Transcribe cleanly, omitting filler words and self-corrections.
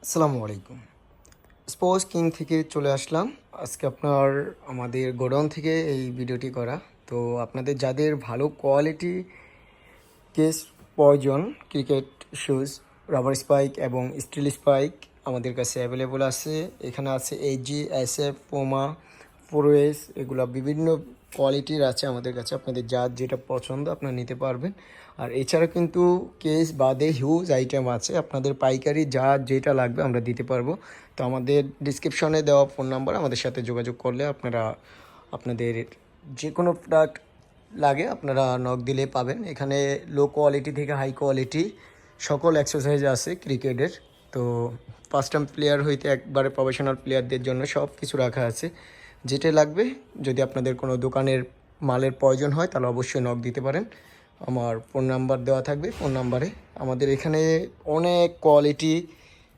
আসসালামু আলাইকুম। Sports king থেকে চলে আসলাম। আজকে আমাদের গোডাউন থেকে এই ভিডিওটি করা। তো আপনাদের যাদের ভালো কোয়ালিটি কেস প্রয়োজন, ক্রিকেট শুজ, রাবার স্পাইক এবং স্টিল স্পাইক আমাদের কাছে অ্যাভেলেবল আছে। এখানে আছে এজি, এসএফ, পোমা, ফোরএস, এগুলো বিভিন্ন কোয়ালিটির আছে আমাদের কাছে। আপনাদের যার যেটা পছন্দ আপনারা নিতে পারবেন। আর এছাড়া কিন্তু কেস বাদে হিউজ আইটেম আছে, আপনাদের পাইকারি যার যেটা লাগবে আমরা দিতে পারবো। তো আমাদের ডিসক্রিপশনে দেওয়া ফোন নাম্বার, আমাদের সাথে যোগাযোগ করলে আপনারা আপনাদের যে কোনো প্রোডাক্ট লাগে আপনারা নক দিলে পাবেন। এখানে লো কোয়ালিটি থেকে হাই কোয়ালিটি সকল এক্সারসাইজ আছে ক্রিকেটের। তো ফার্স্ট টাইম প্লেয়ার হইতে একবারে প্রফেশনাল প্লেয়ারদের জন্য সব কিছু রাখা আছে। যেটা লাগবে, যদি আপনাদের কোনো দোকানের মালের প্রয়োজন হয় তাহলে অবশ্যই নক দিতে পারেন। আমার ফোন নাম্বার দেওয়া থাকবে, ফোন নাম্বারে। আমাদের এখানে অনেক কোয়ালিটি